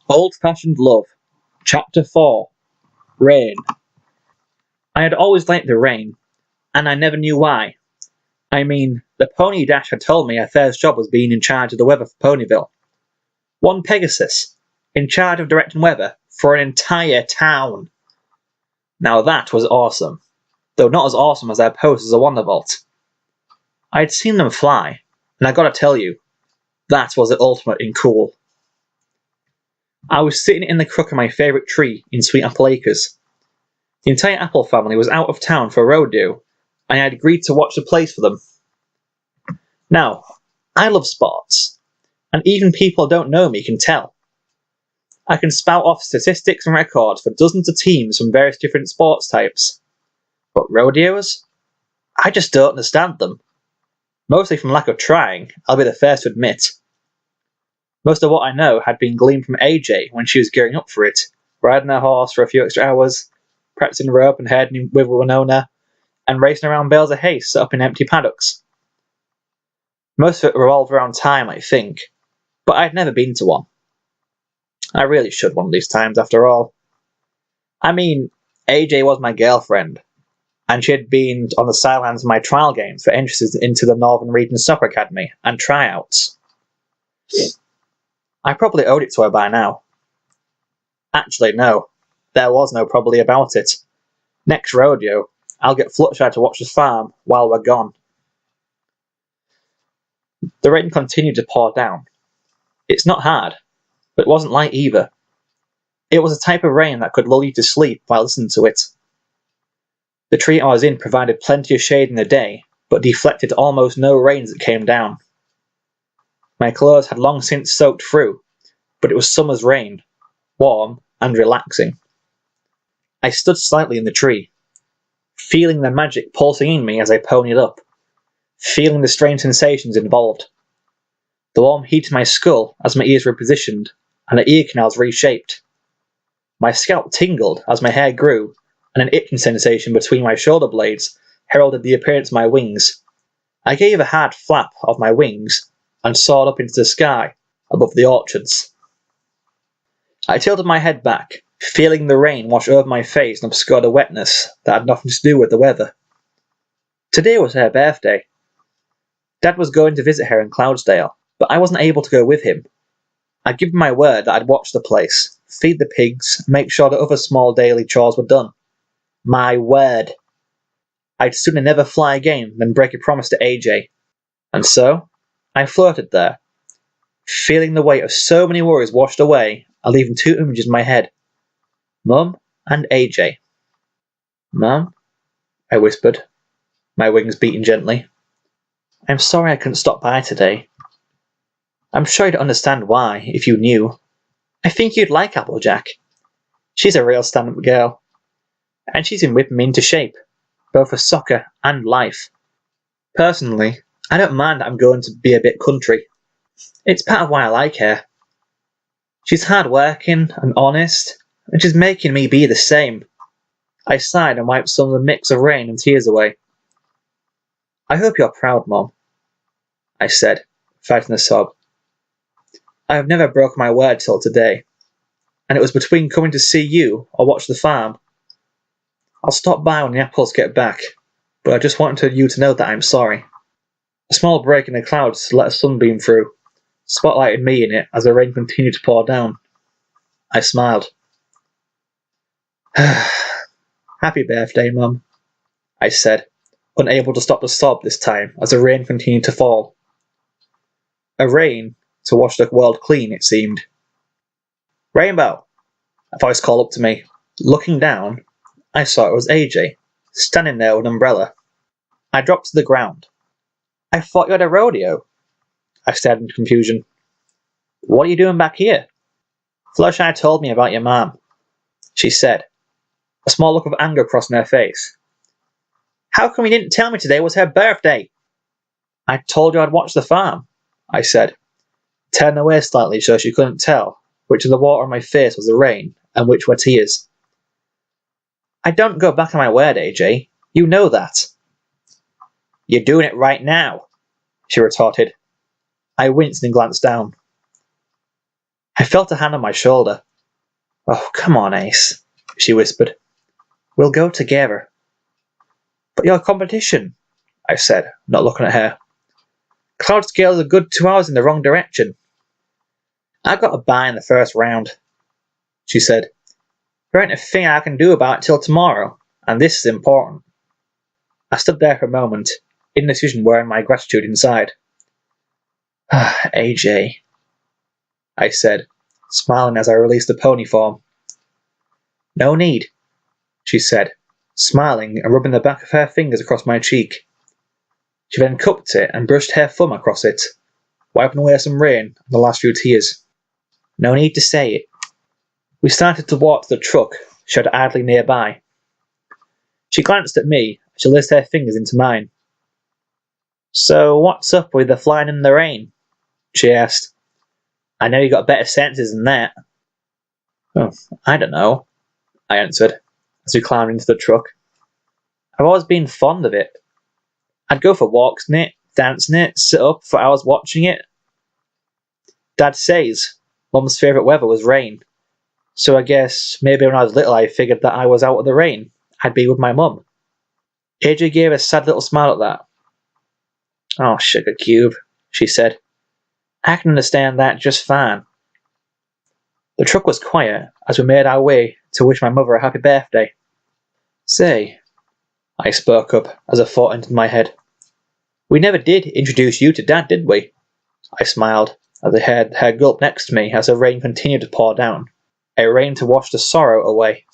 Old-Fashioned Love, Chapter 4, Rain. I had always liked the rain, and I never knew why. I mean, the Pony Dash had told me her first job was being in charge of the weather for Ponyville. One Pegasus, in charge of directing weather for an entire town. Now that was awesome, though not as awesome as their post as a Wonderbolt. I had seen them fly, and I gotta tell you, that was the ultimate in cool. I was sitting in the crook of my favourite tree in Sweet Apple Acres. The entire Apple family was out of town for a rodeo, and I had agreed to watch the place for them. Now, I love sports, and even people who don't know me can tell. I can spout off statistics and records for dozens of teams from various different sports types. But rodeos? I just don't understand them. Mostly from lack of trying, I'll be the first to admit. Most of what I know had been gleaned from AJ when she was gearing up for it, riding her horse for a few extra hours, practicing rope and heading with Winona, and racing around bales of hay set up in empty paddocks. Most of it revolved around time, I think, but I'd never been to one. I really should one of these times, after all. I mean, AJ was my girlfriend, and she had been on the sidelines of my trial games for entrances into the Northern Region Soccer Academy and tryouts. I probably owed it to her by now. Actually, no. There was no probably about it. Next rodeo, I'll get Fluttershy to watch the farm while we're gone. The rain continued to pour down. It's not hard, but it wasn't light either. It was a type of rain that could lull you to sleep while listening to it. The tree I was in provided plenty of shade in the day, but deflected almost no rain as it came down. My clothes had long since soaked through, but it was summer's rain, warm and relaxing. I stood slightly in the tree, feeling the magic pulsing in me as I ponied up, feeling the strange sensations involved. The warm heat in my skull as my ears were positioned, and the ear canals reshaped. My scalp tingled as my hair grew, and an itching sensation between my shoulder blades heralded the appearance of my wings. I gave a hard flap of my wings and soared up into the sky above the orchards. I tilted my head back, feeling the rain wash over my face and obscure the wetness that had nothing to do with the weather. Today was her birthday. Dad was going to visit her in Cloudsdale, but I wasn't able to go with him. I'd given my word that I'd watch the place, feed the pigs, and make sure that other small daily chores were done. My word. I'd sooner never fly again than break a promise to AJ. And so, I floated there, feeling the weight of so many worries washed away and leaving two images in my head. Mum and AJ. Mum? I whispered, my wings beating gently. I'm sorry I couldn't stop by today. I'm sure you'd understand why, if you knew. I think you'd like Applejack. She's a real stand-up girl. And she's been whipping me into shape, both for soccer and life. Personally, I don't mind that I'm going to be a bit country. It's part of why I like her. She's hard-working and honest, and she's making me be the same. I sighed and wiped some of the mix of rain and tears away. I hope you're proud, Mom, I said, fighting a sob. I have never broken my word till today, and it was between coming to see you or watch the farm. I'll stop by when the apples get back, but I just wanted you to know that I'm sorry. A small break in the clouds let a sunbeam through, spotlighted me in it as the rain continued to pour down. I smiled. Happy birthday, Mum, I said, unable to stop the sob this time as the rain continued to fall. A rain to wash the world clean, it seemed. Rainbow! A voice called up to me. Looking down, I saw it was AJ, standing there with an umbrella. I dropped to the ground. I thought you had a rodeo, I stared in confusion. What are you doing back here? Fluttershy told me about your mom, she said, a small look of anger crossing her face. How come you didn't tell me today was her birthday? I told you I'd watch the farm, I said, turning away slightly so she couldn't tell which of the water on my face was the rain and which were tears. I don't go back on my word, AJ. You know that. You're doing it right now, she retorted. I winced and glanced down. I felt a hand on my shoulder. "Oh, come on, Ace," she whispered. "We'll go together." "But your competition," I said, not looking at her. "Cloud scale's a good 2 hours in the wrong direction." "I got a bye in the first round," she said. "There ain't a thing I can do about it till tomorrow, and this is important." I stood there for a moment, indecision wearing my gratitude inside. "AJ," I said, smiling as I released the pony form. "No need," she said, smiling and rubbing the back of her fingers across my cheek. She then cupped it and brushed her thumb across it, wiping away some rain and the last few tears. "No need to say it." We started to walk to the truck she had idly nearby. She glanced at me as she laced her fingers into mine. "So what's up with the flying in the rain?" she asked. "I know you got better senses than that." "Oh, I don't know," I answered as we climbed into the truck. "I've always been fond of it. I'd go for walks in it, dance in it, sit up for hours watching it. Dad says Mum's favourite weather was rain, so I guess maybe when I was little I figured that I was out of the rain, I'd be with my mum." AJ gave a sad little smile at that. "Oh, sugar cube," she said. "I can understand that just fine." The truck was quiet as we made our way to wish my mother a happy birthday. "Say," I spoke up as a thought entered my head. "We never did introduce you to Dad, did we?" I smiled as I heard her gulp next to me as the rain continued to pour down. A rain to wash the sorrow away.